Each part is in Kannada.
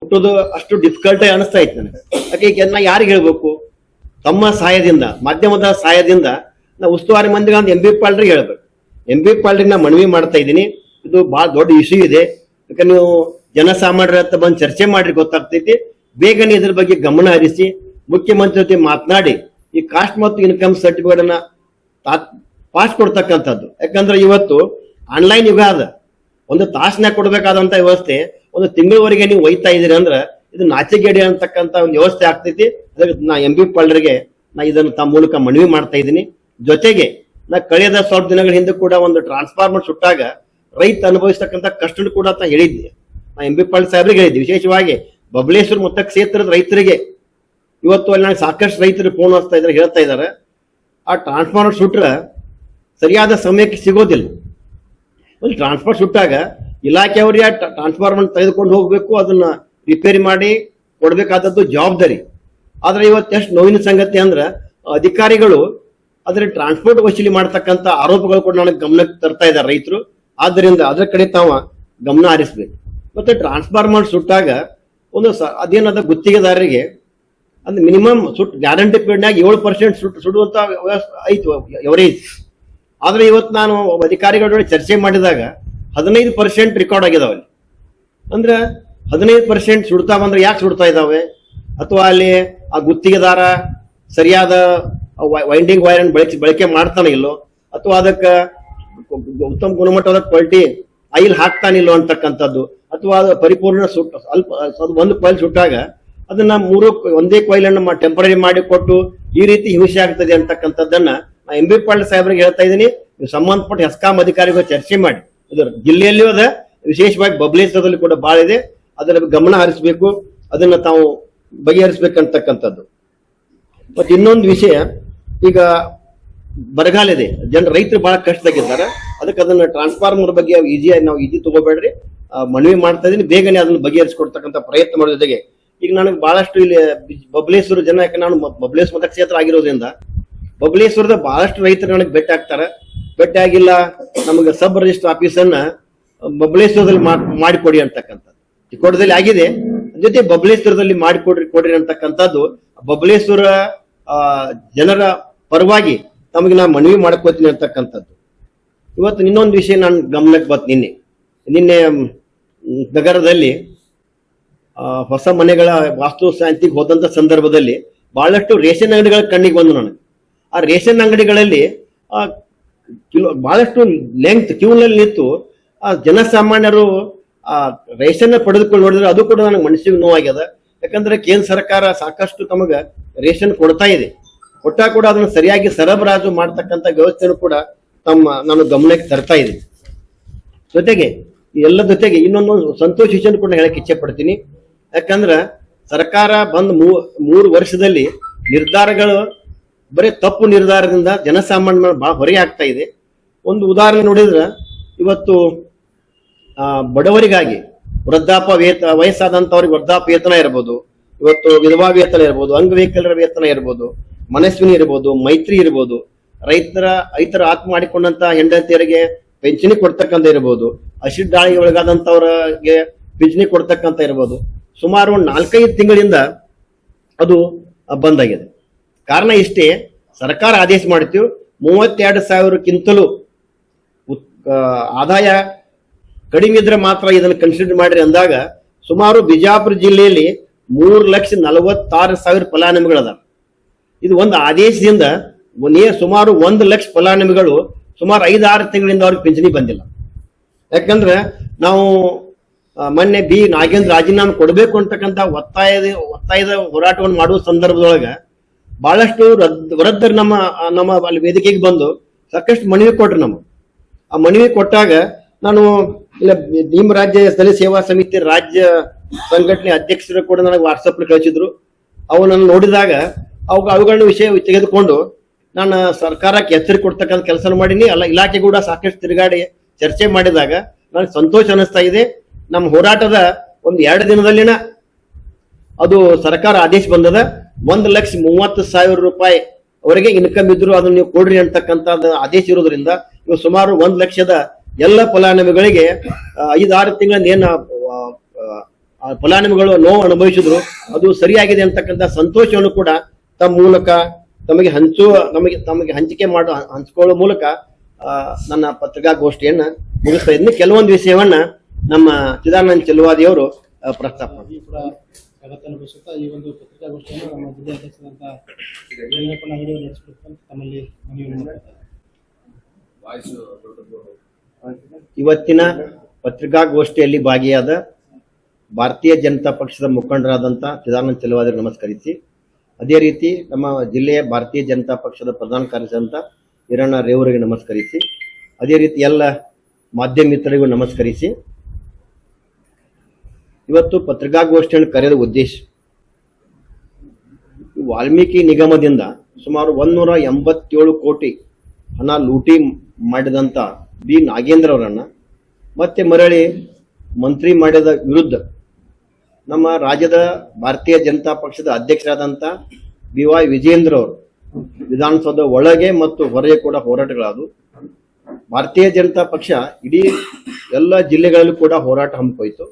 ಮುಟ್ಟೋದು ಅಷ್ಟು ಡಿಫಿಕಲ್ಟ್ ಅನಿಸ್ತಾ ಇತ್ತು ನನಗೆ. ಯಾಕೆ ನಾ ಯಾರಿಗೆ ಹೇಳ್ಬೇಕು? ತಮ್ಮ ಸಹಾಯದಿಂದ, ಮಾಧ್ಯಮದ ಸಹಾಯದಿಂದ ನಾ ಉಸ್ತುವಾರಿ ಮಂದಿಗೆ ಎಂ ಬಿ ಪಾಲ್ರಿಗೆ ಹೇಳ್ಬೇಕು. ಎಂ ಬಿ ಪಾಲ್ರಿಗೆ ನಾ ಮನವಿ ಮಾಡ್ತಾ ಇದ್ದೀನಿ. ಇದು ಬಹಳ ದೊಡ್ಡ ಇಶ್ಯೂ ಇದೆ. ಯಾಕಂದ್ರೆ ನೀವು ಜನಸಾಮಾನ್ಯರ ಹತ್ರ ಬಂದು ಚರ್ಚೆ ಮಾಡ್ರಿ ಗೊತ್ತಾಗ್ತೈತಿ. ಬೇಗನೆ ಇದ್ರ ಬಗ್ಗೆ ಗಮನ ಹರಿಸಿ ಮುಖ್ಯಮಂತ್ರಿ ಜೊತೆ ಮಾತನಾಡಿ ಈ ಕಾಸ್ಟ್ ಮತ್ತು ಇನ್ಕಮ್ ಸರ್ಟಿಫಿಕೇಟ್ ಅನ್ನ ಪಾಸ್ ಕೊಡ್ತಕ್ಕಂಥದ್ದು. ಯಾಕಂದ್ರೆ ಇವತ್ತು ಆನ್ಲೈನ್ ಯುಗ ಅದ. ಒಂದು ತಾಸನ್ಯಾಗ ಕೊಡ್ಬೇಕಾದಂತ ವ್ಯವಸ್ಥೆ ಒಂದು ತಿಂಗಳವರೆಗೆ ನೀವು ಒಯ್ತಾ ಇದೀರಿ ಅಂದ್ರೆ ಇದು ನಾಚಿಕೆಗೇಡಿ ಅಂತಕ್ಕಂಥ ಒಂದು ವ್ಯವಸ್ಥೆ ಆಗ್ತೈತಿ. ಅದಕ್ಕೆ ನಾ ಎಂ ಬಿ ಪಾಲ್ರಿಗೆ ನಾ ಇದನ್ನು ತಮ್ಮ ಮೂಲಕ ಮನವಿ ಮಾಡ್ತಾ ಇದ್ದೀನಿ. ಜೊತೆಗೆ ನಾ ಕಳೆದ ಸ್ವಲ್ಪ ದಿನಗಳ ಹಿಂದೆ ಕೂಡ ಒಂದು ಟ್ರಾನ್ಸ್ಫಾರ್ಮರ್ ಸುಟ್ಟಾಗ ರೈತ ಅನುಭವಿಸ್ತಕ್ಕಂಥ ಕಷ್ಟ ಕೂಡ ಅಂತ ಹೇಳಿದ್ದೆ. ನಾ ಎಂ ಬಿ ಪಾಲ್ ಸಾಹೇಬ್ರಿಗೆ ಹೇಳಿದ್ದೆ. ವಿಶೇಷವಾಗಿ ಬಬಲೇಶ್ವರ ಮತ್ತು ಕ್ಷೇತ್ರದ ರೈತರಿಗೆ ಇವತ್ತು ಅಲ್ಲಿ ನನಗೆ ಸಾಕಷ್ಟು ರೈತರು ಫೋನ್ ಹಚ್ತಾ ಇದ್ದಾರೆ, ಹೇಳ್ತಾ ಇದ್ದಾರೆ ಆ ಟ್ರಾನ್ಸ್ಫಾರ್ಮರ್ ಸುಟ್ರ ಸರಿಯಾದ ಸಮಯಕ್ಕೆ ಸಿಗೋದಿಲ್ಲ. ಒಂದು ಟ್ರಾನ್ಸ್ಫಾರ್ಮರ್ ಸುಟ್ಟಾಗ ಇಲಾಖೆಯವರಿಗೆ ಆ ಟ್ರಾನ್ಸ್ಫಾರ್ಮರ್ ತೆಗೆದುಕೊಂಡು ಹೋಗ್ಬೇಕು, ಅದನ್ನ ರಿಪೇರಿ ಮಾಡಿ ಕೊಡ್ಬೇಕಾದದ್ದು ಜವಾಬ್ದಾರಿ. ಆದ್ರೆ ಇವತ್ತು ಎಷ್ಟು ನೋವಿನ ಸಂಗತಿ ಅಂದ್ರೆ ಅಧಿಕಾರಿಗಳು ಅದರ ಟ್ರಾನ್ಸ್ಪೋರ್ಟ್ ವಸೂಲಿ ಮಾಡ್ತಕ್ಕಂಥ ಆರೋಪಗಳು ಕೂಡ ನನಗೆ ಗಮನಕ್ಕೆ ತರ್ತಾ ಇದ್ದಾರೆ ರೈತರು. ಆದ್ದರಿಂದ ಅದರ ಕಡೆ ತಾವ ಗಮನ ಹರಿಸ್ಬೇಕು. ಮತ್ತೆ ಟ್ರಾನ್ಸ್ಫಾರ್ಮರ್ ಸುಟ್ಟಾಗ ಒಂದು ಅದೇನದ ಗುತ್ತಿಗೆದಾರರಿಗೆ ಅಂದ್ರೆ ಮಿನಿಮಮ್ ಗ್ಯಾರಂಟಿ ಪೀರಿಯಡ್ನಾಗ 7% ಸುಡುವಂತ ಐತು ಎವರೇಜ್. ಆದ್ರೆ ಇವತ್ತು ನಾನು ಅಧಿಕಾರಿಗಳ ಚರ್ಚೆ ಮಾಡಿದಾಗ 15% ರೆಕಾರ್ಡ್ ಆಗಿದಾವಲ್ಲಿ. ಅಂದ್ರೆ 15% ಸುಡ್ತಾ ಬಂದ್ರೆ ಯಾಕೆ ಸುಡ್ತಾ ಇದಾವೆ? ಅಥವಾ ಅಲ್ಲಿ ಆ ಗುತ್ತಿಗೆದಾರ ಸರಿಯಾದ ವೈಂಡಿಂಗ್ ವೈರ್ ಬಳಕೆ ಮಾಡ್ತಾನೆ ಇಲ್ಲೋ, ಅಥವಾ ಅದಕ್ಕೆ ಉತ್ತಮ ಗುಣಮಟ್ಟದ ಕ್ವಾಲಿಟಿ ಆಯಿಲ್ ಹಾಕ್ತಾನಿಲ್ಲೋ ಅಂತಕ್ಕಂಥದ್ದು, ಅಥವಾ ಅದು ಪರಿಪೂರ್ಣ ಸ್ವಲ್ಪ ಒಂದು ಕೊಯ್ಲ್ ಸುಟ್ಟಾಗ ಅದನ್ನ ಒಂದೇ ಕೊಯ್ಲನ್ನು ಟೆಂಪರರಿ ಮಾಡಿ ಕೊಟ್ಟು ಈ ರೀತಿ ಹಿಂಸೆ ಆಗ್ತದೆ ಅಂತಕ್ಕಂಥದ್ದನ್ನ ನಾ ಎಂ ಬಿ ಪಾಟೀಲ್ ಸಾಹೇಬ್ರಿಗೆ ಹೇಳ್ತಾ ಇದ್ದೀನಿ. ನೀವು ಸಂಬಂಧಪಟ್ಟ ಹೆಸ್ಕಾಂ ಅಧಿಕಾರಿಗಳು ಚರ್ಚೆ ಮಾಡಿ. ಇದು ಜಿಲ್ಲೆಯಲ್ಲಿಯೂ ಅದ, ವಿಶೇಷವಾಗಿ ಬಬಲೇಶ್ವರದಲ್ಲಿ ಕೂಡ ಬಹಳ ಇದೆ. ಅದರ ಗಮನ ಹರಿಸಬೇಕು, ಅದನ್ನ ತಾವು ಬಗೆಹರಿಸಬೇಕಂತಕ್ಕಂಥದ್ದು. ಮತ್ತೆ ಇನ್ನೊಂದು ವಿಷಯ, ಈಗ ಬರಗಾಲ ಇದೆ, ರೈತರು ಬಹಳ ಕಷ್ಟದಾಗಿದ್ದಾರೆ. ಅದಕ್ಕೆ ಅದನ್ನ ಟ್ರಾನ್ಸ್ಫಾರ್ಮರ್ ಬಗ್ಗೆ ನಾವು ಈಜಿ ತಗೋಬೇಡ್ರಿ, ಮನವಿ ಮಾಡ್ತಾ ಇದೀನಿ. ಬೇಗನೆ ಅದನ್ನ ಬಗೆಹರಿಸಿಕೊಡ್ತಕ್ಕಂಥ ಪ್ರಯತ್ನ ಮಾಡೋ ಜೊತೆಗೆ ಈಗ ನನಗೆ ಬಹಳಷ್ಟು ಇಲ್ಲಿ ಬಬಲೇಶ್ವರ ಜನ, ಯಾಕೆ ನಾನು ಬಬಲೇಶ್ವರ ಮತಕ್ಷೇತ್ರ ಆಗಿರೋದ್ರಿಂದ ಬಬಲೇಶ್ವರದ ಬಹಳಷ್ಟು ರೈತರು ನನಗೆ ಭೇಟಿ ಆಗ್ತಾರೆ. ಭೇಟಿ ಆಗಿಲ್ಲ, ನಮಗೆ ಸಬ್ ರಿಜಿಸ್ಟರ್ ಆಫೀಸನ್ನ ಬಬಲೇಶ್ವರದಲ್ಲಿ ಮಾಡಿಕೊಡಿ ಅಂತಕ್ಕಂಥದ್ದು. ಚಿಕ್ಕೋಟದಲ್ಲಿ ಆಗಿದೆ, ಜೊತೆ ಬಬಲೇಶ್ವರದಲ್ಲಿ ಮಾಡಿಕೊಡ್ರಿ ಅಂತಕ್ಕಂಥದ್ದು ಬಬಲೇಶ್ವರ ಜನರ ಪರವಾಗಿ ತಮಗೆ ನಾ ಮನವಿ ಮಾಡ್ಕೋತೀನಿ ಅಂತಕ್ಕಂಥದ್ದು. ಇವತ್ತು ಇನ್ನೊಂದು ವಿಷಯ ನಾನು ಗಮನಕ್ಕೆ ಬಂತು. ನಿನ್ನೆ ನಗರದಲ್ಲಿ ಹೊಸ ಮನೆಗಳ ವಾಸ್ತು ಶಾಂತಿಗೆ ಹೋದಂತ ಸಂದರ್ಭದಲ್ಲಿ ಬಹಳಷ್ಟು ರೇಷನ್ ಅಂಗಡಿಗಳ ಕಣ್ಣಿಗೆ ಬಂದು ನನಗೆ. ಆ ರೇಷನ್ ಅಂಗಡಿಗಳಲ್ಲಿ ಬಹಳಷ್ಟು ಲೆಂತ್ ಕ್ಯೂನಲ್ಲಿ ನಿಂತು ಆ ಜನಸಾಮಾನ್ಯರು ಆ ರೇಷನ್ ಪಡೆದುಕೊಂಡು ನೋಡಿದ್ರೆ ಅದು ಕೂಡ ನನಗೆ ಮನಸ್ಸಿಗೆ ನೋವಾಗ್ಯದ. ಯಾಕಂದ್ರೆ ಕೇಂದ್ರ ಸರ್ಕಾರ ಸಾಕಷ್ಟು ತಮಗ ರೇಷನ್ ಕೊಡ್ತಾ ಇದೆ, ಕೊಟ್ಟ ಕೂಡ ಅದನ್ನು ಸರಿಯಾಗಿ ಸರಬರಾಜು ಮಾಡ್ತಕ್ಕಂಥ ವ್ಯವಸ್ಥೆನೂ ಕೂಡ ನಾನು ಗಮನಕ್ಕೆ ತರ್ತಾ ಇದ್ದೀನಿ. ಜೊತೆಗೆ ಎಲ್ಲ ಜೊತೆಗೆ ಇನ್ನೊಂದು ಸಂತೋಷ ವಿಷಯ ಕೂಡ ಹೇಳಕ್ ಇಚ್ಛೆ ಪಡ್ತೀನಿ. ಯಾಕಂದ್ರ ಸರ್ಕಾರ ಬಂದ್ 3 ವರ್ಷದಲ್ಲಿ ನಿರ್ಧಾರಗಳು ಬರೀ ತಪ್ಪು ನಿರ್ಧಾರದಿಂದ ಜನಸಾಮಾನ್ಯ ಬಹಳ ಹೊರಗೆ ಆಗ್ತಾ ಇದೆ. ಒಂದು ಉದಾಹರಣೆ ನೋಡಿದ್ರೆ ಇವತ್ತು ಬಡವರಿಗಾಗಿ ವಯಸ್ಸಾದಂತವ್ರಿಗೆ ವೃದ್ಧಾಪ್ಯ ವೇತನ ಇರ್ಬೋದು, ಇವತ್ತು ವಿಧವಾ ವೇತನ ಇರ್ಬೋದು, ಅಂಗವಿಕಲರ ವೇತನ ಇರ್ಬೋದು, ಮನಸ್ವಿನಿ ಇರ್ಬೋದು, ಮೈತ್ರಿ ಇರ್ಬೋದು, ರೈತರ ಆತ್ಮ ಮಾಡಿಕೊಂಡಂತ ಹೆಂಡತಿಯರಿಗೆ ಪಿಂಚಣಿ ಕೊಡ್ತಕ್ಕಂಥ ಇರ್ಬೋದು, ಹಸಿರು ದಾಳಿಗೆ ಒಳಗಾದಂತವ್ರಿಗೆ ಪಿಂಚಣಿ ಕೊಡ್ತಕ್ಕಂಥ ಇರ್ಬೋದು. ಸುಮಾರು 4-5 ತಿಂಗಳಿಂದ ಅದು ಬಂದ್ ಆಗಿದೆ. ಕಾರಣ ಇಷ್ಟೇ, ಸರ್ಕಾರ ಆದೇಶ ಮಾಡ್ತೀವಿ 32,000ಕ್ಕಿಂತಲೂ ಆದಾಯ ಕಡಿಮೆ ಇದ್ರೆ ಮಾತ್ರ ಇದನ್ನು ಕನ್ಸಿಡರ್ ಮಾಡ್ರಿ ಅಂದಾಗ ಸುಮಾರು ಬಿಜಾಪುರ ಜಿಲ್ಲೆಯಲ್ಲಿ 3,46,000 ಫಲಾನುಭವಿಗಳದ. ಇದು ಒಂದು ಆದೇಶದಿಂದ ಸುಮಾರು 1 ಲಕ್ಷ ಫಲಾನುಭವಿಗಳು ಸುಮಾರು 5-6 ತಿಂಗಳಿಂದ ಅವ್ರಿಗೆ ಪಿಂಚಣಿ ಬಂದಿಲ್ಲ. ಯಾಕಂದ್ರೆ ನಾವು ಮೊನ್ನೆ ನಾಗೇಂದ್ರ ರಾಜೀನಾಮೆ ಕೊಡಬೇಕು ಅಂತಕ್ಕಂಥ ಒತ್ತಾಯದ ಹೋರಾಟವನ್ನು ಮಾಡುವ ಸಂದರ್ಭದೊಳಗ ಬಹಳಷ್ಟು ವೃದ್ಧರು ನಮ್ಮ ಅಲ್ಲಿ ವೇದಿಕೆಗೆ ಬಂದು ಸಾಕಷ್ಟು ಮನವಿ ಕೊಟ್ರು. ಆ ಮನವಿ ಕೊಟ್ಟಾಗ ನಾನು ನಿಮ್ಮ ರಾಜ್ಯ ಸ್ಥಳೀಯ ಸೇವಾ ಸಮಿತಿ ರಾಜ್ಯ ಸಂಘಟನೆ ಅಧ್ಯಕ್ಷರು ಕೂಡ ನನಗೆ ವಾಟ್ಸಪ್ ಕಳಿಸಿದ್ರು. ಅವು ನಾನು ನೋಡಿದಾಗ ಅವುಗಳನ್ನ ವಿಷಯ ತೆಗೆದುಕೊಂಡು ನಾನು ಸರ್ಕಾರಕ್ಕೆ ಎಚ್ಚರಿಕೆ ಕೊಡ್ತಕ್ಕಂಥ ಕೆಲಸ ಮಾಡೀನಿ. ಇಲಾಖೆ ಕೂಡ ಸಾಕಷ್ಟು ತಿರುಗಾಡಿ ಚರ್ಚೆ ಮಾಡಿದಾಗ ನನಗೆ ಸಂತೋಷ ಅನಿಸ್ತಾ ಇದೆ. ನಮ್ಮ ಹೋರಾಟದ 1-2 ದಿನದಲ್ಲಿನ ಅದು ಸರ್ಕಾರ ಆದೇಶ ಬಂದದ. 1,30,000 ರೂಪಾಯಿ ಅವರಿಗೆ ಇನ್ಕಮ್ ಇದ್ರು ಅದನ್ನ ನೀವು ಕೊಡ್ರಿ ಅಂತಕ್ಕಂಥ ಆದೇಶ ಇರೋದ್ರಿಂದ ಇವು ಸುಮಾರು 1 ಲಕ್ಷದ ಎಲ್ಲ ಫಲಾನುಭವಿಗಳಿಗೆ 5-6 ತಿಂಗಳ ಏನು ಫಲಾನುಭವಿಗಳು ನೋವು ಅನುಭವಿಸಿದ್ರು, ಅದು ಸರಿಯಾಗಿದೆ ಅಂತಕ್ಕಂಥ ಸಂತೋಷವನ್ನು ಕೂಡ ತಮ್ಮ ಮೂಲಕ ತಮಗೆ ಹಂಚಿಕೆ ಹಂಚಿಕೊಳ್ಳುವ ಮೂಲಕ ನನ್ನ ಪತ್ರಿಕಾಗೋಷ್ಠಿಯನ್ನ ಮುಗಿಸ್ತಾ ಇದ್ದೀನಿ. ಕೆಲವೊಂದು ವಿಷಯವನ್ನ ನಮ್ಮ ಚಿದಾನಂದ ಚೆಲುವಾದಿಯವರು ಪ್ರಸ್ತಾಪ ಅನುಭವಿಸುತ್ತಾ ಈ ಒಂದು ಪತ್ರಿಕಾಗೋಷ್ಠಿಯನ್ನು ನಮ್ಮ ಜಿಲ್ಲೆ ಅಧ್ಯಕ್ಷರಾದಂಥ ಯಡಿಯೂರಪ್ಪನ ಅಂಗಡಿ ನಡೆಸಬೇಕು ತಮ್ಮಲ್ಲಿ ಮನವಿ ಮಾಡುತ್ತಾರೆ. ಇವತ್ತಿನ ಪತ್ರಿಕಾಗೋಷ್ಠಿಯಲ್ಲಿ ಭಾಗಿಯಾದ ಭಾರತೀಯ ಜನತಾ ಪಕ್ಷದ ಮುಖಂಡರಾದಂಥ ಚಿದಾನಂದ ಚೆಲುವಾದಿ ನಮಸ್ಕರಿಸಿ, ಅದೇ ರೀತಿ ನಮ್ಮ ಜಿಲ್ಲೆಯ ಭಾರತೀಯ ಜನತಾ ಪಕ್ಷದ ಪ್ರಧಾನ ಕಾರ್ಯದರ್ಶಿ ಹಿರಣ್ಣ ರೇವರಿಗೆ ನಮಸ್ಕರಿಸಿ, ಅದೇ ರೀತಿ ಎಲ್ಲ ಮಾಧ್ಯಮ ಮಿತ್ರರಿಗೂ ನಮಸ್ಕರಿಸಿ, ಇವತ್ತು ಪತ್ರಿಕಾಗೋಷ್ಠಿಯನ್ನು ಕರೆದ ಉದ್ದೇಶ ವಾಲ್ಮೀಕಿ ನಿಗಮದಿಂದ ಸುಮಾರು 187 ಕೋಟಿ ಹಣ ಲೂಟಿ ಮಾಡಿದಂಥ ಬಿ ನಾಗೇಂದ್ರ ಅವರನ್ನ ಮತ್ತೆ ಮರಳಿ ಮಂತ್ರಿ ಮಾಡಿದ ವಿರುದ್ಧ ನಮ್ಮ ರಾಜ್ಯದ ಭಾರತೀಯ ಜನತಾ ಪಕ್ಷದ ಅಧ್ಯಕ್ಷರಾದಂಥ BY ವಿಜೇಂದ್ರ ಅವರು ವಿಧಾನಸೌಧ ಒಳಗೆ ಮತ್ತು ಹೊರಗೆ ಕೂಡ ಹೋರಾಟಗಳಾದವು. ಭಾರತೀಯ ಜನತಾ ಪಕ್ಷ ಇಡೀ ಎಲ್ಲ ಜಿಲ್ಲೆಗಳಲ್ಲೂ ಕೂಡ ಹೋರಾಟ ಹಮ್ಮಿಕೊಯ್ತು.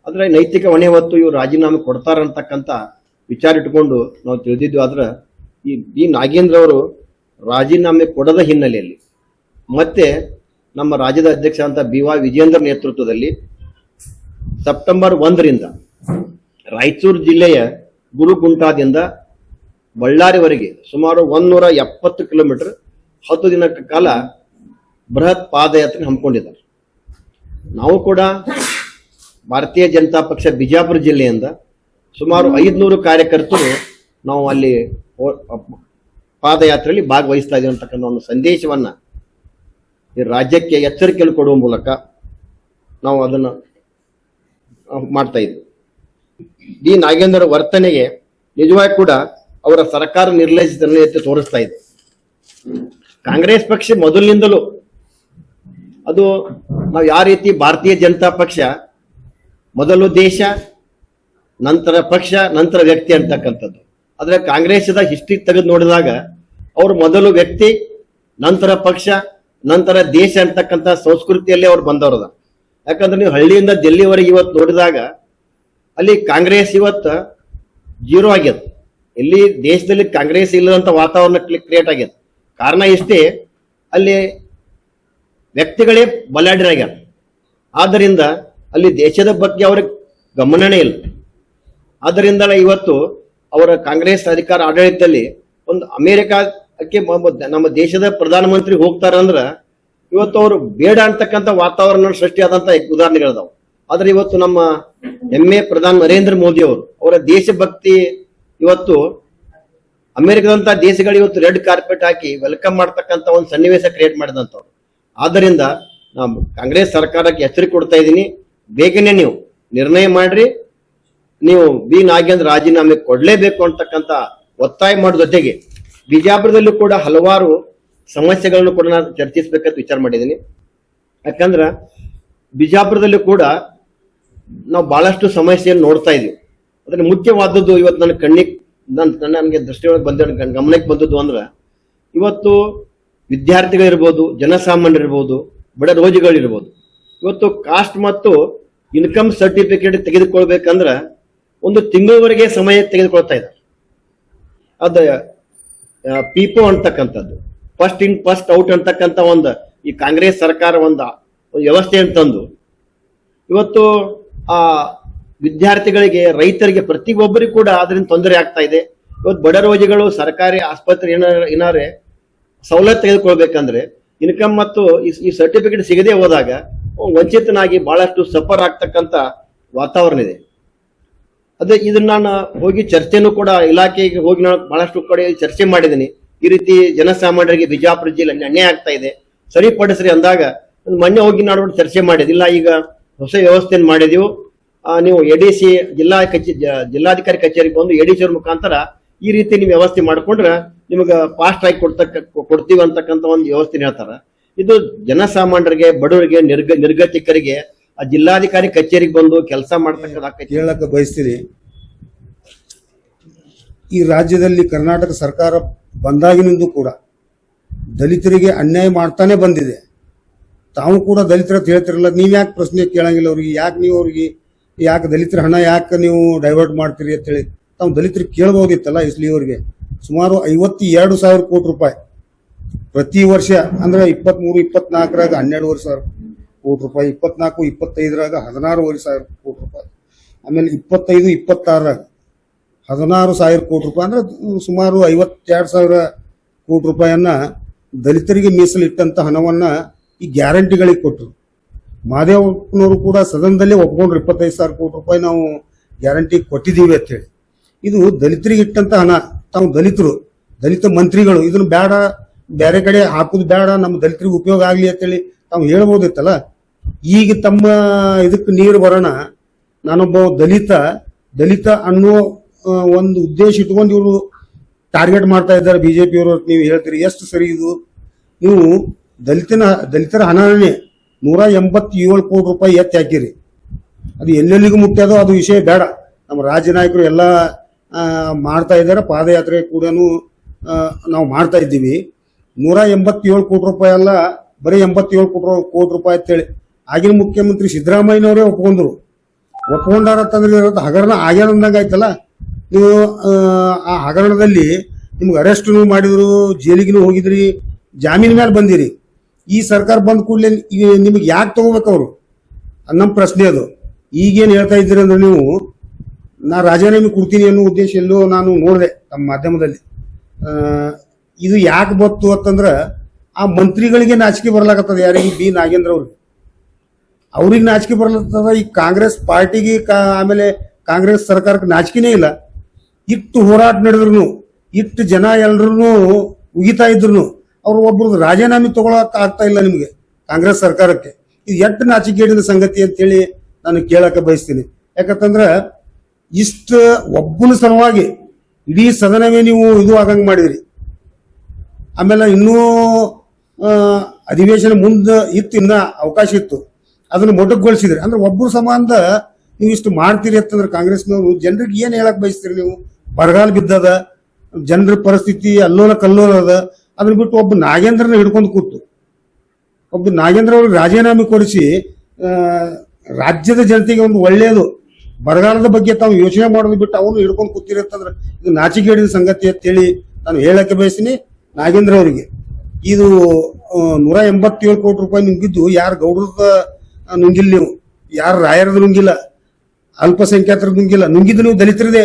ಆದರೆ ನೈತಿಕ ಹೊಣೆ ಹೊತ್ತು ಇವರು ರಾಜೀನಾಮೆ ಕೊಡ್ತಾರಂತಕ್ಕಂಥ ವಿಚಾರ ಇಟ್ಕೊಂಡು ನಾವು ತಿಳಿದಿದ್ವಿ. ಆದ್ರೆ ಈ ಬಿ ನಾಗೇಂದ್ರ ಅವರು ರಾಜೀನಾಮೆ ಕೊಡದ ಹಿನ್ನೆಲೆಯಲ್ಲಿ ಮತ್ತೆ ನಮ್ಮ ರಾಜ್ಯದ ಅಧ್ಯಕ್ಷ ಅಂತ BY ವಿಜೇಂದ್ರ ನೇತೃತ್ವದಲ್ಲಿ ಸೆಪ್ಟೆಂಬರ್ 1ರಿಂದ ರಾಯಚೂರು ಜಿಲ್ಲೆಯ ಗುರುಗುಂಟಾದಿಂದ ಬಳ್ಳಾರಿವರೆಗೆ ಸುಮಾರು 170 ಕಿಲೋಮೀಟರ್ 10 ದಿನಗಳ ಕಾಲ ಬೃಹತ್ ಪಾದಯಾತ್ರೆ ಹಮ್ಮಿಕೊಂಡಿದ್ದಾರೆ. ನಾವು ಕೂಡ ಭಾರತೀಯ ಜನತಾ ಪಕ್ಷ ಬಿಜಾಪುರ ಜಿಲ್ಲೆಯಿಂದ ಸುಮಾರು 500 ಕಾರ್ಯಕರ್ತರು ನಾವು ಅಲ್ಲಿ ಪಾದಯಾತ್ರೆಯಲ್ಲಿ ಭಾಗವಹಿಸ್ತಾ ಇದ್ದೀವಿ ಅಂತಕ್ಕಂಥ ಒಂದು ಸಂದೇಶವನ್ನ ಈ ರಾಜ್ಯಕ್ಕೆ ಎಚ್ಚರಿಕೆಯನ್ನು ಕೊಡುವ ಮೂಲಕ ನಾವು ಅದನ್ನು ಮಾಡ್ತಾ ಇದ್ವಿ. ಡಿ ನಾಗೇಂದ್ರ ವರ್ತನೆಗೆ ನಿಜವಾಗಿ ಕೂಡ ಅವರ ಸರ್ಕಾರ ನಿರ್ಲಕ್ಷಿತ ಎತ್ತಿ ತೋರಿಸ್ತಾ ಇದೆ. ಕಾಂಗ್ರೆಸ್ ಪಕ್ಷ ಮೊದಲಿನಿಂದಲೂ ಅದು ನಾವು ಯಾವ ರೀತಿ ಭಾರತೀಯ ಜನತಾ ಪಕ್ಷ ಮೊದಲು ದೇಶ ನಂತರ ಪಕ್ಷ ನಂತರ ವ್ಯಕ್ತಿ ಅಂತಕ್ಕಂಥದ್ದು. ಆದ್ರೆ ಕಾಂಗ್ರೆಸ್ದ ಹಿಸ್ಟ್ರಿ ತೆಗೆದು ನೋಡಿದಾಗ ಅವರು ಮೊದಲು ವ್ಯಕ್ತಿ ನಂತರ ಪಕ್ಷ ನಂತರ ದೇಶ ಅಂತಕ್ಕಂಥ ಸಂಸ್ಕೃತಿಯಲ್ಲಿ ಅವ್ರು ಬಂದವರದ. ಯಾಕಂದ್ರೆ ನೀವು ಹಳ್ಳಿಯಿಂದ ದಿಲ್ಲಿವರೆಗೆ ಇವತ್ತು ನೋಡಿದಾಗ ಅಲ್ಲಿ ಕಾಂಗ್ರೆಸ್ ಇವತ್ತು ಜೀರೋ ಆಗ್ಯದ. ಇಲ್ಲಿ ದೇಶದಲ್ಲಿ ಕಾಂಗ್ರೆಸ್ ಇಲ್ಲದಂತ ವಾತಾವರಣ ಕ್ರಿಯೇಟ್ ಆಗ್ಯದ. ಕಾರಣ ಇಷ್ಟೇ, ಅಲ್ಲಿ ವ್ಯಕ್ತಿಗಳೇ ಬಲಾಢ್ಯರಾಗ್ಯಾರ. ಆದ್ದರಿಂದ ಅಲ್ಲಿ ದೇಶದ ಬಗ್ಗೆ ಅವ್ರಿಗೆ ಗಮನನೇ ಇಲ್ಲ. ಆದ್ದರಿಂದಲೇ ಇವತ್ತು ಅವರ ಕಾಂಗ್ರೆಸ್ ಅಧಿಕಾರ ಆಡಳಿತದಲ್ಲಿ ಒಂದು ಅಮೆರಿಕಕ್ಕೆ ನಮ್ಮ ದೇಶದ ಪ್ರಧಾನಮಂತ್ರಿ ಹೋಗ್ತಾರಂದ್ರ ಇವತ್ತು ಅವರು ಬೇಡ ಅಂತಕ್ಕಂಥ ವಾತಾವರಣ ಸೃಷ್ಟಿಯಾದಂತ ಉದಾಹರಣೆಗಳಿದಾವೆ. ಆದ್ರೆ ಇವತ್ತು ನಮ್ಮ ಹೆಮ್ಮೆ ಪ್ರಧಾನಿ ನರೇಂದ್ರ ಮೋದಿ ಅವರು ಅವರ ದೇಶಭಕ್ತಿ ಇವತ್ತು ಅಮೆರಿಕದಂತ ದೇಶಗಳು ಇವತ್ತು ರೆಡ್ ಕಾರ್ಪೆಟ್ ಹಾಕಿ ವೆಲ್ಕಮ್ ಮಾಡ್ತಕ್ಕಂಥ ಒಂದು ಸನ್ನಿವೇಶ ಕ್ರಿಯೇಟ್ ಮಾಡಿದಂಥವ್ರು. ಆದ್ದರಿಂದ ನಾವು ಕಾಂಗ್ರೆಸ್ ಸರ್ಕಾರಕ್ಕೆ ಎಚ್ಚರಿಕೆ ಕೊಡ್ತಾ ಇದ್ದೀನಿ, ಬೇಗನೆ ನೀವು ನಿರ್ಣಯ ಮಾಡ್ರಿ, ನೀವು ಬಿ ನಾಗೇಂದ್ರ ರಾಜೀನಾಮೆ ಕೊಡ್ಲೇಬೇಕು ಅಂತಕ್ಕಂಥ ಒತ್ತಾಯ ಮಾಡೋ ಜೊತೆಗೆ ಬಿಜಾಪುರದಲ್ಲೂ ಕೂಡ ಹಲವಾರು ಸಮಸ್ಯೆಗಳನ್ನು ಕೂಡ ನಾನು ಚರ್ಚಿಸಬೇಕಂತ ವಿಚಾರ ಮಾಡಿದ್ದೀನಿ. ಯಾಕಂದ್ರ ಬಿಜಾಪುರದಲ್ಲೂ ಕೂಡ ನಾವು ಬಹಳಷ್ಟು ಸಮಸ್ಯೆಯನ್ನು ನೋಡ್ತಾ ಇದೀವಿ. ಅದ್ರ ಮುಖ್ಯವಾದದ್ದು ಇವತ್ತು ನನಗೆ ದೃಷ್ಟಿಯೊಳಗೆ ಗಮನಕ್ಕೆ ಬಂದದ್ದು ಅಂದ್ರೆ ಇವತ್ತು ವಿದ್ಯಾರ್ಥಿಗಳಿರ್ಬೋದು, ಜನಸಾಮಾನ್ಯರಿರ್ಬೋದು, ಬಡ ರೋಗಿಗಳಿರ್ಬೋದು, ಇವತ್ತು ಕಾಸ್ಟ್ ಮತ್ತು ಇನ್ಕಮ್ ಸರ್ಟಿಫಿಕೇಟ್ ತೆಗೆದುಕೊಳ್ಬೇಕಂದ್ರ ಒಂದು ತಿಂಗಳವರೆಗೆ ಸಮಯ ತೆಗೆದುಕೊಳ್ತಾ ಇದ್ದಾರೆ. ಅದ ಪಿಪೋ ಅಂತಕ್ಕಂಥದ್ದು, ಫಸ್ಟ್ ಇನ್ ಫಸ್ಟ್ ಔಟ್ ಅಂತಕ್ಕಂಥ ಒಂದು ಈ ಕಾಂಗ್ರೆಸ್ ಸರ್ಕಾರ ಒಂದು ವ್ಯವಸ್ಥೆಯನ್ನು ತಂದು ಇವತ್ತು ಆ ವಿದ್ಯಾರ್ಥಿಗಳಿಗೆ, ರೈತರಿಗೆ, ಪ್ರತಿಯೊಬ್ಬರಿಗೂ ಕೂಡ ಅದರಿಂದ ತೊಂದರೆ ಆಗ್ತಾ ಇದೆ. ಇವತ್ತು ಬಡ ರೋಗಿಗಳು ಸರ್ಕಾರಿ ಆಸ್ಪತ್ರೆ ಏನಾರೆ ಸವಲತ್ತು ತೆಗೆದುಕೊಳ್ಬೇಕಂದ್ರೆ ಇನ್ಕಮ್ ಮತ್ತು ಈ ಸರ್ಟಿಫಿಕೇಟ್ ಸಿಗದೆ ಹೋದಾಗ ವಂಚಿತನಾಗಿ ಬಹಳಷ್ಟು ಸಫರ್ ಆಗ್ತಕ್ಕಂಥ ವಾತಾವರಣ ಇದೆ. ಅದೇ ಇದನ್ನ ನಾನು ಹೋಗಿ ಚರ್ಚೆನೂ ಕೂಡ ಇಲಾಖೆಗೆ ಹೋಗಿ ನಾನು ಬಹಳಷ್ಟು ಕಡೆ ಚರ್ಚೆ ಮಾಡಿದ್ದೀನಿ. ಈ ರೀತಿ ಜನಸಾಮಾನ್ಯರಿಗೆ ಬಿಜಾಪುರ ಜಿಲ್ಲೆ ಅನ್ಯಾಯ ಆಗ್ತಾ ಇದೆ, ಸರಿಪಡಿಸ್ರಿ ಅಂದಾಗ ಮೊನ್ನೆ ಹೋಗಿ ನಾನು ಚರ್ಚೆ ಮಾಡಿದಿಲ್ಲ. ಈಗ ಹೊಸ ವ್ಯವಸ್ಥೆಯನ್ನು ಮಾಡಿದೀವಿ, ನೀವು ADC ಜಿಲ್ಲಾಧಿಕಾರಿ ಕಚೇರಿಗೆ ಬಂದು ADC ಅವ್ರ ಮುಖಾಂತರ ಈ ರೀತಿ ನೀವು ವ್ಯವಸ್ಥೆ ಮಾಡ್ಕೊಂಡ್ರೆ ನಿಮ್ಗೆ ಫಾಸ್ಟ್ ಆಗಿ ಕೊಡ್ತೀವಿ ಅಂತಕ್ಕಂಥ ಒಂದು ವ್ಯವಸ್ಥೆ ಹೇಳ್ತಾರ. ಇದು ಜನಸಾಮಾನ್ಯರಿಗೆ, ಬಡವರಿಗೆ, ನಿರ್ಗತಿಕರಿಗೆ ಆ ಜಿಲ್ಲಾಧಿಕಾರಿ ಕಚೇರಿಗೆ ಬಂದು ಕೆಲಸ ಮಾಡ್ತಕ್ಕಂಥ ಹೇಳಕ್ಕೆ ಬಯಸ್ತೀನಿ. ಈ ರಾಜ್ಯದಲ್ಲಿ ಕರ್ನಾಟಕ ಸರ್ಕಾರ ಬಂದಾಗಿನಿಂದ ಕೂಡ ದಲಿತರಿಗೆ ಅನ್ಯಾಯ ಮಾಡ್ತಾನೆ ಬಂದಿದೆ. ತಾವು ಕೂಡ ದಲಿತರ ಹೇಳ್ತಿರಲ್ಲ, ನೀವ್ ಯಾಕೆ ಪ್ರಶ್ನೆ ಕೇಳಂಗಿಲ್ಲ ಅವ್ರಿಗೆ? ಯಾಕೆ ನೀವು ಅವ್ರಿಗೆ ಯಾಕೆ ದಲಿತರ ಹಣ ಯಾಕೆ ನೀವು ಡೈವರ್ಟ್ ಮಾಡ್ತೀರಿ ಅಂತೇಳಿ ತಾವು ದಲಿತರಿಗೆ ಕೇಳ್ಬೋದಿತ್ತಲ್ಲ ಇಸ್ಲಿಯವರಿಗೆ. ಸುಮಾರು 52,000 ಕೋಟಿ ರೂಪಾಯಿ ಪ್ರತಿ ವರ್ಷ, ಅಂದ್ರೆ 23-24ರಾಗ 12,000 ಕೋಟಿ ರೂಪಾಯಿ, 24-25ರಾಗ 16,000 ಕೋಟಿ ರೂಪಾಯಿ, ಆಮೇಲೆ 25-26ರಾಗ 16,000 ಕೋಟಿ ರೂಪಾಯಿ, ಅಂದ್ರೆ ಸುಮಾರು 52,000 ಕೋಟಿ ರೂಪಾಯಿಯನ್ನ ದಲಿತರಿಗೆ ಮೀಸಲಿಟ್ಟಂತ ಹಣವನ್ನ ಈ ಗ್ಯಾರಂಟಿಗಳಿಗೆ ಕೊಟ್ಟರು. ಮಹದೇವಪ್ಪನವರು ಕೂಡ ಸದನದಲ್ಲೇ ಒಪ್ಕೊಂಡ್ರು, 25,000 ಕೋಟಿ ರೂಪಾಯಿ ನಾವು ಗ್ಯಾರಂಟಿ ಕೊಟ್ಟಿದ್ದೀವಿ ಅಂತ ಹೇಳಿ. ಇದು ದಲಿತರಿಗೆ ಇಟ್ಟಂತ ಹಣ. ತಾವು ದಲಿತ ಮಂತ್ರಿಗಳು ಇದನ್ನು ಬೇಡ, ಬೇರೆ ಕಡೆ ಹಾಕುದು ಬೇಡ, ನಮ್ಮ ದಲಿತರಿಗೆ ಉಪಯೋಗ ಆಗ್ಲಿ ಅಂತೇಳಿ ತಾವು ಹೇಳ್ಬೋದಿತ್ತಲ್ಲ. ಈಗ ತಮ್ಮ ಇದಕ್ಕೆ ನೀರು ಬರೋಣ, ನಾನೊಬ್ಬ ದಲಿತ ಅನ್ನೋ ಒಂದು ಉದ್ದೇಶ ಇಟ್ಕೊಂಡು ಇವರು ಟಾರ್ಗೆಟ್ ಮಾಡ್ತಾ ಇದ್ದಾರೆ ಬಿಜೆಪಿಯವರು. ನೀವು ಹೇಳ್ತೀರಿ ಎಷ್ಟು ಸರಿ ಇದು? ನೀವು ದಲಿತರ ಹಣನೇ 187 ಕೋಟಿ ರೂಪಾಯಿ ಎತ್ತಿ ಹಾಕಿರಿ. ಅದು ಎಲ್ಲೆಲ್ಲಿಗೂ ಮುಟ್ಟ್ಯದೋ ಅದು ವಿಷಯ ಬೇಡ. ನಮ್ಮ ರಾಜ್ಯ ನಾಯಕರು ಎಲ್ಲ ಮಾಡ್ತಾ ಇದ್ದಾರೆ, ಪಾದಯಾತ್ರೆ ಕೂಡ ನಾವು ಮಾಡ್ತಾ ಇದ್ದೀವಿ. 187 ಕೋಟಿ ರೂಪಾಯಿ ಅಲ್ಲ, ಬರೀ 87 ಕೋಟಿ ರೂಪಾಯಿ ಅಂತೇಳಿ ಆಗಿನ ಮುಖ್ಯಮಂತ್ರಿ ಸಿದ್ದರಾಮಯ್ಯನವರೇ ಒಪ್ಕೊಂಡಾರಂತಂದ್ರೆ ಹಗರಣ ಆಗ್ಯಾನ ಅಂದಂಗ ಆಯ್ತಲ್ಲ. ನೀವು ಆ ಹಗರಣದಲ್ಲಿ ನಿಮ್ಗೆ ಅರೆಸ್ಟ್ ಮಾಡಿದ್ರು, ಜೈಲಿಗೂ ಹೋಗಿದ್ರಿ, ಜಾಮೀನ್ ಮೇಲೆ ಬಂದಿರಿ. ಈ ಸರ್ಕಾರ ಬಂದ ಕೂಡಲೇ ನಿಮ್ಗೆ ಯಾಕೆ ತಗೋಬೇಕು ಅವರು? ನಮ್ಮ ಪ್ರಶ್ನೆ ಅದು. ಈಗೇನು ಹೇಳ್ತಾ ಇದ್ದೀರಿ ಅಂದ್ರೆ ನೀವು ನಾ ರಾಜೀನಾಮೆ ಕೊಡ್ತೀನಿ ಅನ್ನೋ ಉದ್ದೇಶ ಎಲ್ಲೋ ನಾನು ನೋಡಿದೆ ತಮ್ಮ ಮಾಧ್ಯಮದಲ್ಲಿ. ಇದು ಯಾಕೆ ಬತ್ತು ಅಂತಂದ್ರೆ ಆ ಮಂತ್ರಿಗಳಿಗೆ ನಾಚಿಕೆ ಬರ್ಲಾಕತ್ತದ. ಯಾರಿಗೆ? ಬಿ ನಾಗೇಂದ್ರ ಅವ್ರಿಗೆ ನಾಚಿಕೆ ಬರ್ಲತ್ತದ. ಈ ಕಾಂಗ್ರೆಸ್ ಪಾರ್ಟಿಗೆ ಆಮೇಲೆ ಕಾಂಗ್ರೆಸ್ ಸರ್ಕಾರಕ್ಕೆ ನಾಚಿಕೆನೇ ಇಲ್ಲ. ಇಟ್ಟು ಹೋರಾಟ ನಡೆದ್ರು, ಇಟ್ಟು ಜನ ಎಲ್ರೂ ಉಗಿತಾ ಇದ್ರು, ಅವ್ರು ಒಬ್ರದ್ದು ರಾಜೀನಾಮೆ ತಗೊಳಕ್ ಆಗ್ತಾ ಇಲ್ಲ ನಿಮ್ಗೆ ಕಾಂಗ್ರೆಸ್ ಸರ್ಕಾರಕ್ಕೆ. ಇದು ಎಷ್ಟು ನಾಚಿಕೆಡಿದ ಸಂಗತಿ ಅಂತೇಳಿ ನಾನು ಕೇಳಕ್ಕೆ ಬಯಸ್ತೀನಿ. ಯಾಕಂತಂದ್ರೆ ಇಷ್ಟು ಒಬ್ಬನ ಸಲುವಾಗಿ ಇಡೀ ಸದನವೇ ನೀವು ಇದು ಆಗಂಗ್ ಮಾಡಿದ್ರಿ. ಆಮೇಲೆ ಇನ್ನೂ ಅಧಿವೇಶನ ಮುಂದೆ ಇನ್ನ ಅವಕಾಶ ಇತ್ತು, ಅದನ್ನು ಮೊಟಕುಗೊಳಿಸಿದ್ರಿ. ಅಂದ್ರೆ ಒಬ್ಬರು ಸಂಬಂಧ ನೀವು ಇಷ್ಟು ಮಾಡ್ತೀರಿ ಅಂತಂದ್ರೆ ಕಾಂಗ್ರೆಸ್ನವರು ಜನರಿಗೆ ಏನ್ ಹೇಳಕ್ ಬಯಸ್ತೀರಿ ನೀವು? ಬರಗಾಲ ಬಿದ್ದದ, ಜನರ ಪರಿಸ್ಥಿತಿ ಅಲ್ಲೋಲ ಕಲ್ಲೋಲ ಅದ. ಅದನ್ನ ಬಿಟ್ಟು ಒಬ್ಬ ನಾಗೇಂದ್ರನ ಹಿಡ್ಕೊಂಡು ಕೂತು, ಒಬ್ಬ ನಾಗೇಂದ್ರ ಅವ್ರಿಗೆ ರಾಜೀನಾಮೆ ಕೊಡಿಸಿ ರಾಜ್ಯದ ಜನತೆಗೆ ಒಂದು ಒಳ್ಳೆಯದು ಬರಗಾಲದ ಬಗ್ಗೆ ತಾವು ಯೋಚನೆ ಮಾಡೋದು ಬಿಟ್ಟು ಅವನು ಹಿಡ್ಕೊಂಡು ಕೂತಿರಿ ಅಂತಂದ್ರೆ ಇದು ನಾಚಿಕೆಡಿದ ಸಂಗತಿ ಅಂತೇಳಿ ನಾನು ಹೇಳಕ್ಕೆ ಬಯಸ್ತೀನಿ ನಾಗೇಂದ್ರ ಅವರಿಗೆ. ಇದು 187 ಕೋಟಿ ರೂಪಾಯಿ ನುಂಗಿದ್ದು ಯಾರು ಗೌಡ್ರದ ನುಂಗಿಲ್ಲ, ನೀವು ಯಾರು ರಾಯರದ ನುಂಗಿಲ್ಲ, ಅಲ್ಪಸಂಖ್ಯಾತರ ನುಂಗಿದ್ದು ನೀವು ದಲಿತರದೇ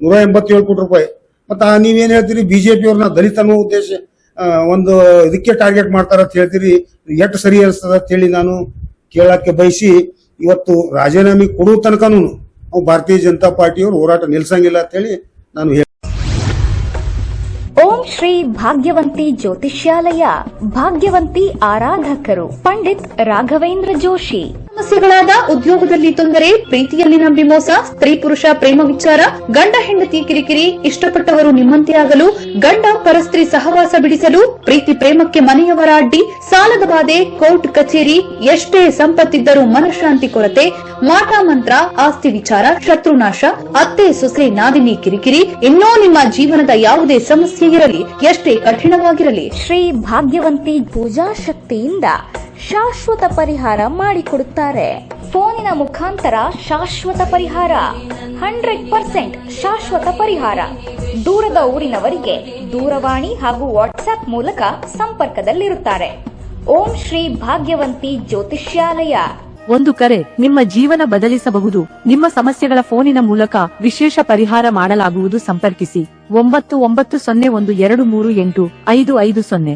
187 ಕೋಟಿ ರೂಪಾಯಿ. ಮತ್ತ ನೀವೇನ್ ಹೇಳ್ತೀರಿ? ಬಿಜೆಪಿ ಅವ್ರನ್ನ ದಲಿತ ಅನ್ನೋ ಉದ್ದೇಶ ಒಂದು ಇದಕ್ಕೆ ಟಾರ್ಗೆಟ್ ಮಾಡ್ತಾರ ಅಂತ ಹೇಳ್ತೀರಿ. ಎಷ್ಟು ಸರಿ ಅನಿಸ್ತದ ಅಂತ ಹೇಳಿ ನಾನು ಕೇಳಕ್ಕೆ ಬಯಸಿ, ಇವತ್ತು ರಾಜೀನಾಮೆ ಕೊಡುವ ತನಕನೂ ನಾವು ಭಾರತೀಯ ಜನತಾ ಪಾರ್ಟಿಯವರು ಹೋರಾಟ ನಿಲ್ಸಂಗಿಲ್ಲ ಅಂತ ಹೇಳಿ ನಾನು ಓಂ ಶ್ರೀ ಭಾಗ್ಯವಂತಿ ಜ್ಯೋತಿಷ್ಯಾಲಯ, ಭಾಗ್ಯವಂತಿ ಆರಾಧಕರು ಪಂಡಿತ್ ರಾಘವೇಂದ್ರ ಜೋಶಿ. ಸಮಸ್ಯೆಗಳಾದ ಉದ್ಯೋಗದಲ್ಲಿ ತೊಂದರೆ, ಪ್ರೀತಿಯಲ್ಲಿ ನಂಬಿ ಮೋಸ, ಸ್ತ್ರೀ ಪುರುಷ ಪ್ರೇಮ ವಿಚಾರ, ಗಂಡ ಹೆಂಡತಿ ಕಿರಿಕಿರಿ, ಇಷ್ಟಪಟ್ಟವರು ನಿಮ್ಮಂತೆ ಆಗಲು, ಗಂಡ ಪರಸ್ತ್ರೀ ಸಹವಾಸ ಬಿಡಿಸಲು, ಪ್ರೀತಿ ಪ್ರೇಮಕ್ಕೆ ಮನೆಯವರ ಅಡ್ಡಿ, ಸಾಲದ ಬಾಧೆ, ಕೋರ್ಟ್ ಕಚೇರಿ, ಎಷ್ಟೇ ಸಂಪತ್ತಿದ್ದರೂ ಮನಃಶಾಂತಿ ಕೊರತೆ, ಮಾಟ ಮಂತ್ರ, ಆಸ್ತಿ ವಿಚಾರ, ಶತ್ರುನಾಶ, ಅತ್ತೆ ಸೊಸೆ ನಾದಿನಿ ಕಿರಿಕಿರಿ, ಇನ್ನೂ ನಿಮ್ಮ ಜೀವನದ ಯಾವುದೇ ಸಮಸ್ಯೆ ಇರಲಿ, ಎಷ್ಟೇ ಕಠಿಣವಾಗಿರಲಿ, ಶ್ರೀ ಭಾಗ್ಯವಂತಿ ಪೂಜಾ ಶಕ್ತಿಯಿಂದ ಶಾಶ್ವತ ಪರಿಹಾರ ಮಾಡಿಕೊಡುತ್ತಾರೆ. ಫೋನಿನ ಮುಖಾಂತರ ಶಾಶ್ವತ ಪರಿಹಾರ, 100% ಶಾಶ್ವತ ಪರಿಹಾರ. ದೂರದ ಊರಿನವರಿಗೆ ದೂರವಾಣಿ ಹಾಗೂ ವಾಟ್ಸ್ಆಪ್ ಮೂಲಕ ಸಂಪರ್ಕದಲ್ಲಿರುತ್ತಾರೆ. ಓಂ ಶ್ರೀ ಭಾಗ್ಯವಂತಿ ಜ್ಯೋತಿಷ್ಯಾಲಯ. ಒಂದು ಕರೆ ನಿಮ್ಮ ಜೀವನ ಬದಲಿಸಬಹುದು. ನಿಮ್ಮ ಸಮಸ್ಯೆಗಳ ಫೋನಿನ ಮೂಲಕ ವಿಶೇಷ ಪರಿಹಾರ ಮಾಡಲಾಗುವುದು. ಸಂಪರ್ಕಿಸಿ 9901238550.